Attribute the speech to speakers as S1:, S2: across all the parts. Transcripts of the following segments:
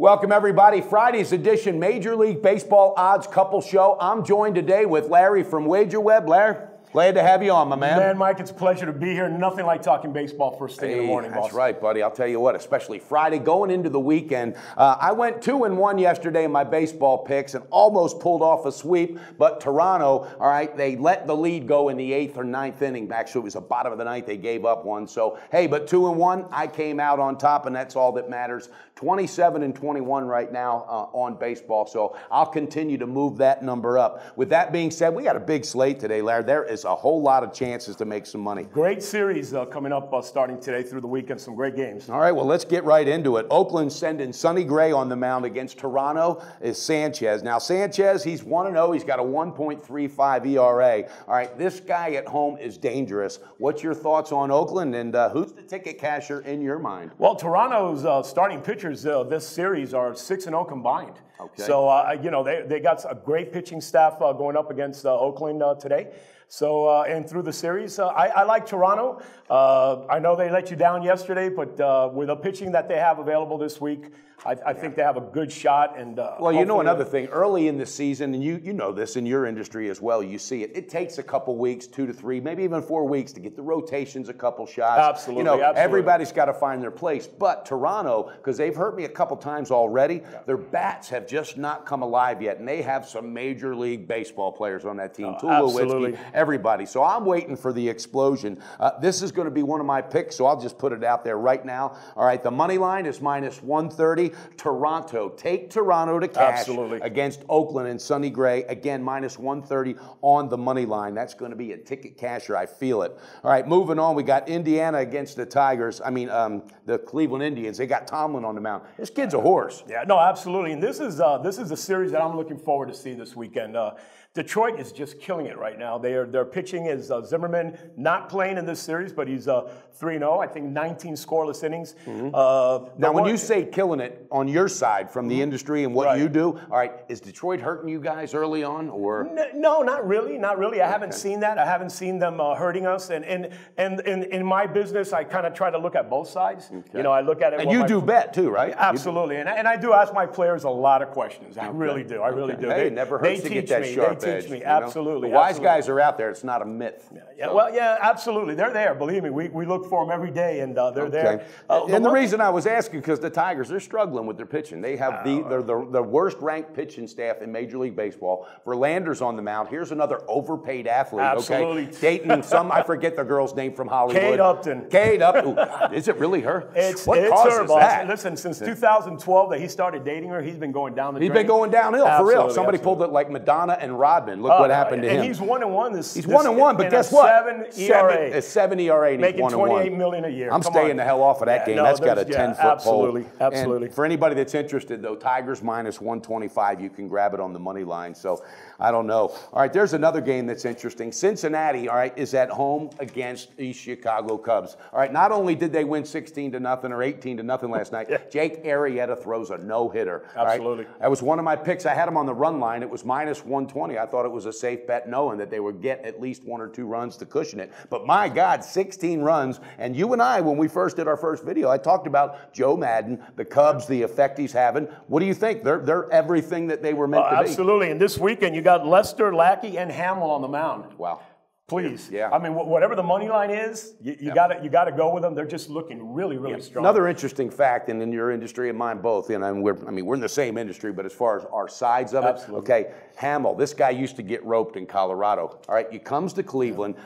S1: Welcome, everybody. Friday's edition Major League Baseball Odds Couple Show. I'm joined today with Larry from WagerWeb. Larry, glad to have you on, my man.
S2: Man, Mike, it's a pleasure to be here. Nothing like talking baseball first thing in the morning, boss.
S1: That's right, buddy. I'll tell you what, especially Friday, going into the weekend. I went 2-1 yesterday in my baseball picks and almost pulled off a sweep, but Toronto, all right, they let the lead go in the 8th or 9th inning. Actually, it was the bottom of the 9th. They gave up one. So, hey, but 2-1, I came out on top, and that's all that matters. 27-21 right now on baseball, so I'll continue to move that number up. With that being said, we got a big slate today, Larry. There is a whole lot of chances to make some money.
S2: Great series coming up starting today through the weekend. Some great games.
S1: All right, well, let's get right into it. Oakland sending Sonny Gray on the mound against Toronto is Sanchez. Now, Sanchez, he's 1-0. He's got a 1.35 ERA. All right, this guy at home is dangerous. What's your thoughts on Oakland, and who's the ticket casher in your mind?
S2: Well, Toronto's starting pitchers this series are 6-0 combined.
S1: Okay.
S2: So, you know, they got a great pitching staff going up against Oakland today. So, and through the series, I like Toronto. I know they let you down yesterday, but with the pitching that they have available this week, I think they have a good shot. And
S1: well, you know, another thing, early in the season, and you know this in your industry as well, you see it. It takes a couple weeks, 2 to 3, maybe even 4 weeks to get the rotations, a couple shots.
S2: Absolutely,
S1: you know,
S2: absolutely.
S1: Everybody's got to find their place. But Toronto, because they've hurt me a couple times already, their bats have just not come alive yet, and they have some Major League Baseball players on that team.
S2: Absolutely.
S1: Everybody. So I'm waiting for the explosion. This is going to be one of my picks, so I'll just put it out there right now. All right, the money line is -130. Toronto. Take Toronto to cash against Oakland and Sonny Gray. Again, -130 on the money line. That's going to be a ticket casher. I feel it. All right, moving on. We got Indiana against the Tigers. I mean, the Cleveland Indians. They got Tomlin on the mound. This kid's a horse.
S2: Yeah, no, absolutely. And this is a series that I'm looking forward to see this weekend. Detroit is just killing it right now. Their pitching is Zimmerman not playing in this series, but he's 3-0. I think 19 scoreless innings.
S1: Now, when you say killing it on your side from the industry and what you do, all right, is Detroit hurting you guys early on, or?
S2: No, not really, not really. I haven't seen that. I haven't seen them hurting us. And in my business, I kind of try to look at both sides. Okay. You know, I look at it.
S1: And you do bet too, right?
S2: Absolutely. And I do ask my players a lot of questions. I really do. I really do.
S1: Hey, it never hurts to get that sharp edge.
S2: They teach me. Absolutely.
S1: The wise guys are out there. It's not a myth.
S2: Yeah, so. Well, yeah, absolutely. They're there. Believe me, we look for them every day, and they're there.
S1: And the reason I was asking, because the Tigers, they're struggling with their pitching. They have the worst-ranked pitching staff in Major League Baseball. Verlander's on the mound. Here's another overpaid athlete.
S2: Absolutely.
S1: Okay? Dating I forget the girl's name from Hollywood.
S2: Kate Upton.
S1: Kate Upton. God, is it really her?
S2: It's
S1: causes
S2: her, boss.
S1: that?
S2: Listen, since 2012 that he started dating her, he's been going down the drain.
S1: He's been going downhill, for real. Somebody pulled it like Madonna and Rodman. Look what happened to him.
S2: And he's 1-1 this
S1: He's 1-1, but guess what?
S2: 7 ERA.
S1: A 7 ERA, and
S2: making
S1: he's 1-1.
S2: $28 million a year.
S1: I'm staying the hell off of that game. That's got a 10-foot pole.
S2: Absolutely.
S1: And for anybody that's interested, though, Tigers -125. You can grab it on the money line. So I don't know. All right, there's another game that's interesting. Cincinnati, all right, is at home against the Chicago Cubs. All right, not only did they win 16-0 or 18-0 last night, Jake Arrieta throws a no-hitter.
S2: Absolutely.
S1: Right? That was one of my picks. I had him on the run line. It was -120. I thought it was a safe bet, knowing that they would get at least 1 or 2 runs to cushion it. But my God, 16 runs. And you and I, when we first did our first video, I talked about Joe Madden, the Cubs, the effect he's having. What do you think? They're everything that they were meant to be.
S2: Absolutely. And this weekend, you got Lester, Lackey, and Hamill on the mound.
S1: Wow.
S2: Please.
S1: Yeah.
S2: I mean, whatever the money line is, you got to go with them. They're just looking really, really strong.
S1: Another interesting fact, and in your industry and mine both, and we're in the same industry, but as far as our sides of it, okay, Hamill, this guy used to get roped in Colorado. All right, he comes to Cleveland,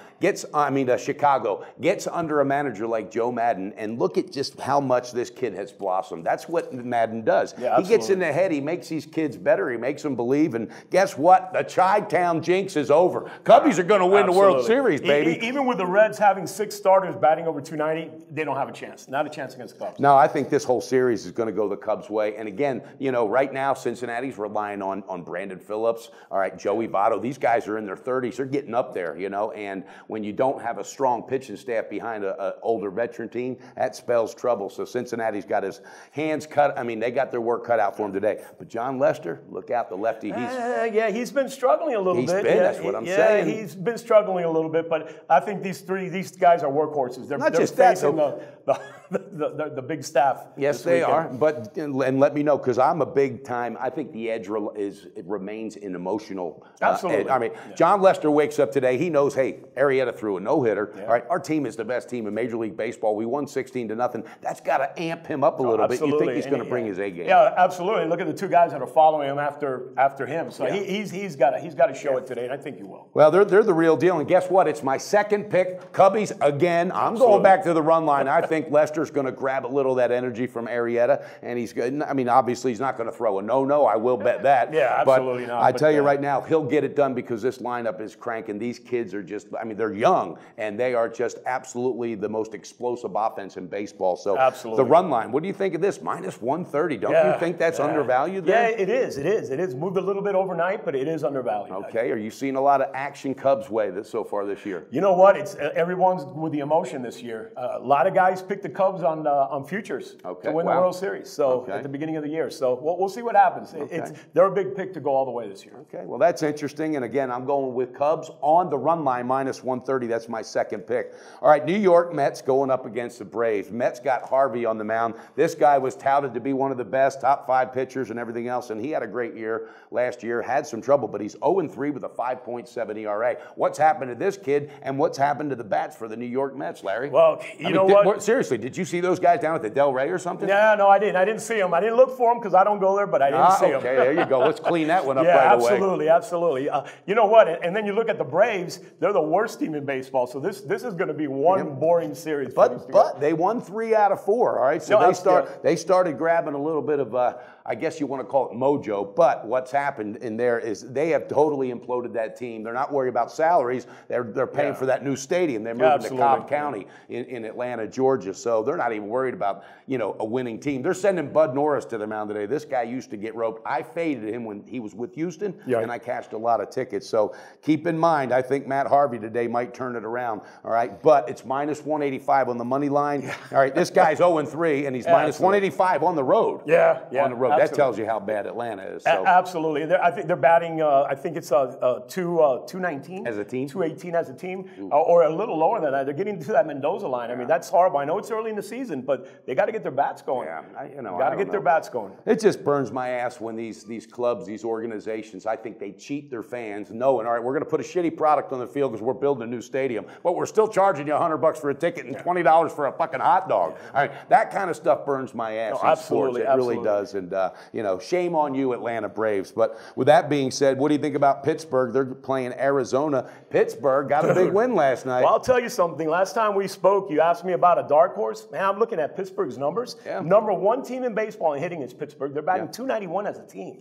S1: Chicago, gets under a manager like Joe Madden, and look at just how much this kid has blossomed. That's what Madden does.
S2: Yeah,
S1: he gets in the head, he makes these kids better, he makes them believe, and guess what? The Chi-Town jinx is over. Cubbies are going to win the World Series, baby.
S2: Even with the Reds having 6 starters batting over 290, they don't have a chance. Not a chance against the Cubs.
S1: No, I think this whole series is going to go the Cubs' way. And again, you know, right now Cincinnati's relying on Brandon Phillips. All right, Joey Votto. These guys are in their 30s. They're getting up there, you know. And when you don't have a strong pitching staff behind an older veteran team, that spells trouble. So Cincinnati's got his hands cut. I mean, they got their work cut out for him today. But John Lester, look out, the lefty.
S2: He's been struggling a little bit.
S1: That's what I'm saying.
S2: He's been struggling a little bit, but I think these guys are workhorses. They're
S1: Not just
S2: facing
S1: that,
S2: the big staff.
S1: Yes, they are. But and let me know, because I'm a big time. I think the edge it remains an emotional.
S2: Absolutely.
S1: I mean, John Lester wakes up today. He knows, hey, Arrieta threw a no-hitter. Yeah. All right, our team is the best team in Major League Baseball. We won 16-0. That's got to amp him up a little bit. You think he's going to bring his A game?
S2: Yeah, absolutely. Look at the two guys that are following him after him. So he's got to show it today, and I think he will.
S1: Well, they're the real deal. And guess what? It's my second pick. Cubbies again. I'm going back to the run line. I think Lester's going to grab a little of that energy from Arrieta, and he's good. I mean, obviously, he's not going to throw a no-no. I will bet that.
S2: Yeah, absolutely not.
S1: I tell you right now, he'll get it done because this lineup is cranking. These kids are just, I mean, they're young, and they are just absolutely the most explosive offense in baseball. So the run line, what do you think of this? Minus 130. Don't you think that's undervalued there?
S2: Yeah, it is. It is. It is. Moved a little bit overnight, but it is undervalued.
S1: Okay. Are you seeing a lot of action Cubs way so far this year?
S2: You know what? It's everyone's with the emotion this year. A lot of guys picked the Cubs on futures to win the World Series. So at the beginning of the year. So we'll see what happens. They're a big pick to go all the way this year.
S1: Okay. Well, that's interesting. And again, I'm going with Cubs on the run line minus 130. That's my second pick. All right. New York Mets going up against the Braves. Mets got Harvey on the mound. This guy was touted to be one of the best top 5 pitchers and everything else. And he had a great year last year, had some trouble, but he's 0-3 with a 5.7 ERA. What's happened to this kid, and what's happened to the bats for the New York Mets, Larry?
S2: Well, you know what?
S1: Seriously, did you see those guys down at the Del Rey or something?
S2: Yeah, no, I didn't. I didn't see them. I didn't look for them because I don't go there, but I didn't see them.
S1: Okay, there you go. Let's clean that one up right away.
S2: Absolutely. You know what? And then you look at the Braves, they're the worst team in baseball, so this is going to be one boring series.
S1: But they won 3 out of 4, all right? So they started grabbing a little bit of, I guess you want to call it mojo, but what's happened in there is they have totally imploded that team. They're not worried about salaries. They're paying for that new stadium. They're moving to Cobb County in Atlanta, Georgia. So they're not even worried about, a winning team. They're sending Bud Norris to the mound today. This guy used to get roped. I faded him when he was with Houston, and I cashed a lot of tickets. So keep in mind, I think Matt Harvey today might turn it around, all right? But it's minus 185 on the money line. All right, this guy's 0-3, and he's minus 185 on the road. On the road. Absolutely. That tells you how bad Atlanta is. So.
S2: Absolutely. I think they're batting, I think it's 219.
S1: As a team?
S2: 218 as a team, or a little lower than that. They're getting to that Mendoza line. I mean, that's horrible. I know it's early in the season, but they got to get their bats going. Got to get their bats going.
S1: It just burns my ass when these clubs, these organizations, I think they cheat their fans knowing, all right, we're going to put a shitty product on the field because we're building a new stadium, but we're still charging you $100 for a ticket and $20 for a fucking hot dog. All right, that kind of stuff burns my ass in sports. It really does. And, shame on you, Atlanta Braves. But with that being said, what do you think about Pittsburgh? They're playing Arizona. Pittsburgh got a big win last night.
S2: Well, I'll tell you something. Last time we spoke, you asked me about a dark horse. Man, I'm looking at Pittsburgh's numbers. Number 1 team in baseball in hitting is Pittsburgh. They're batting 291 as a team.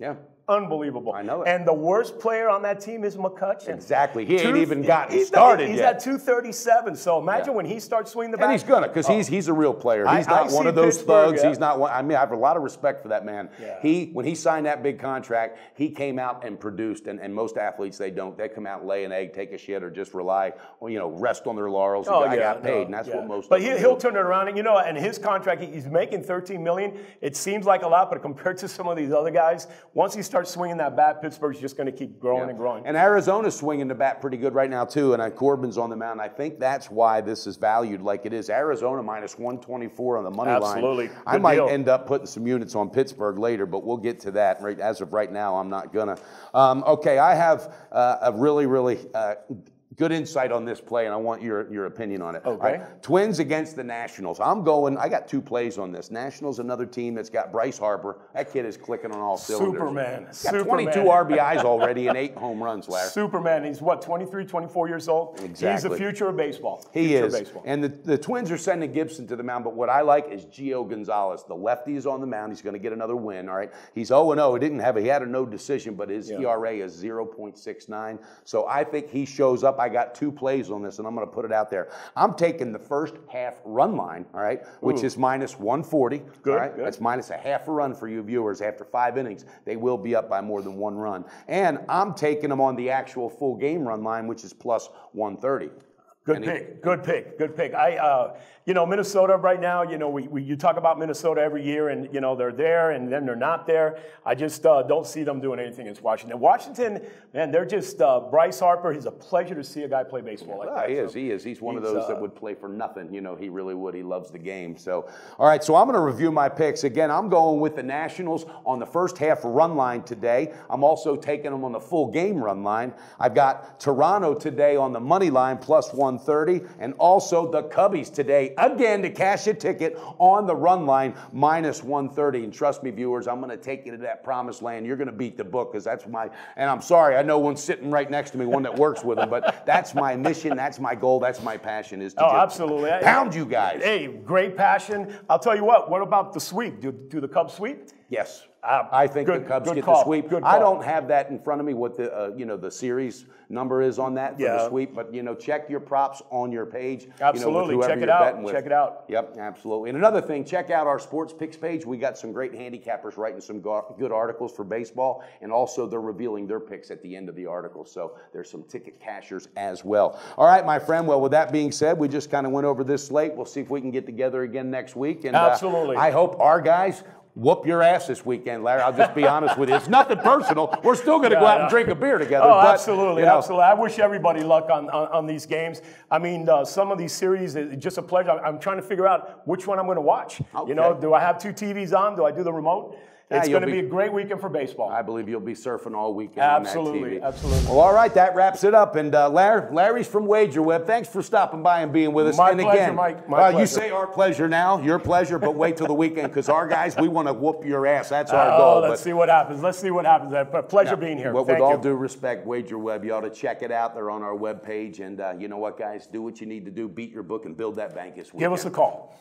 S2: Unbelievable.
S1: I know it.
S2: And the worst player on that team is McCutchen.
S1: Exactly. He ain't even gotten started
S2: yet.
S1: He's
S2: at 237. So imagine when he starts swinging the bat.
S1: And he's gonna, because he's a real player. He's not one of those thugs. He's not one. I mean, I have a lot of respect for that man. When he signed that big contract, he came out and produced. And most athletes, they don't. They come out and lay an egg, take a shit, or just rely, rest on their laurels. I got paid, and that's what most.
S2: But he'll turn it around. And his contract, he's making $13 million. It seems like a lot, but compared to some of these other guys, once he starts swinging that bat, Pittsburgh's just going to keep growing and growing.
S1: And Arizona's swinging the bat pretty good right now, too. And Corbin's on the mound. I think that's why this is valued like it is. Arizona minus 124 on the money line.
S2: Absolutely.
S1: I might end up putting some units on Pittsburgh later, but we'll get to that. Right, as of right now, I'm not going to. Okay, I have a really, really good insight on this play, and I want your opinion on it.
S2: Okay.
S1: Right. Twins against the Nationals. I got 2 plays on this. Nationals, another team that's got Bryce Harper. That kid is clicking on all cylinders.
S2: Superman.
S1: Got 22 RBIs already and 8 home runs, Larry.
S2: Superman. He's 23, 24 years old?
S1: Exactly.
S2: He's the future of baseball.
S1: He is. And the Twins are sending Gibson to the mound, but what I like is Gio Gonzalez. The lefty is on the mound. He's going to get another win, all right? He's 0-0. He had a no decision, but his ERA is 0.69. So I think he shows up. I got 2 plays on this, and I'm going to put it out there. I'm taking the first half run line, all right, which is minus 140.
S2: Good,
S1: all right?
S2: good.
S1: That's minus a half a run for you viewers. After 5 innings, they will be up by more than 1 run. And I'm taking them on the actual full game run line, which is plus 130.
S2: Good pick. Good pick. Good pick. Minnesota right now, you talk about Minnesota every year and, they're there and then they're not there. I just don't see them doing anything against Washington. Washington, man, they're just, Bryce Harper, he's a pleasure to see a guy play baseball like that.
S1: He is. He's one of those that would play for nothing. He really would. He loves the game. So, all right, so I'm going to review my picks. Again, I'm going with the Nationals on the first half run line today. I'm also taking them on the full game run line. I've got Toronto today on the money line plus 130, and also the Cubbies today again to cash a ticket on the run line minus 130. And trust me, viewers, I'm going to take you to that promised land. You're going to beat the book because that's and I'm sorry, I know one's sitting right next to me, one that works with him, but that's my mission, that's my goal, that's my passion is to
S2: absolutely
S1: pound you guys.
S2: Hey, great passion. I'll tell you what about the sweep? Do the Cubs sweep?
S1: Yes. I think the Cubs get the sweep. I don't have that in front of me, what the series number is on that for the sweep, but check your props on your page.
S2: Absolutely, check it out. Check it out.
S1: Yep, absolutely. And another thing, check out our sports picks page. We got some great handicappers writing some good articles for baseball, and also they're revealing their picks at the end of the article. So there's some ticket cashers as well. All right, my friend. Well, with that being said, we just kind of went over this slate. We'll see if we can get together again next week. And
S2: absolutely.
S1: I hope our guys whoop your ass this weekend, Larry. I'll just be honest with you. It's nothing personal. We're still going to go out and drink a beer together.
S2: Oh, but, absolutely, absolutely. I wish everybody luck on these games. I mean, some of these series is just a pleasure. I'm trying to figure out which one I'm going to watch. Okay. Do I have two TVs on? Do I do the remote? It's going to be a great weekend for baseball.
S1: I believe you'll be surfing all weekend
S2: absolutely,
S1: on that TV.
S2: Absolutely.
S1: Well, all right, that wraps it up. And Larry's from WagerWeb. Thanks for stopping by and being with us.
S2: My pleasure, Mike. My pleasure.
S1: You say our pleasure now, your pleasure, but wait till the weekend because our guys, we want to whoop your ass. That's our goal.
S2: Let's see what happens. Let's see what happens. Pleasure being here.
S1: With all due respect, WagerWeb, you ought to check it out. They're on our webpage. And you know what, guys? Do what you need to do. Beat your book and build that bank this weekend.
S2: Give us a call.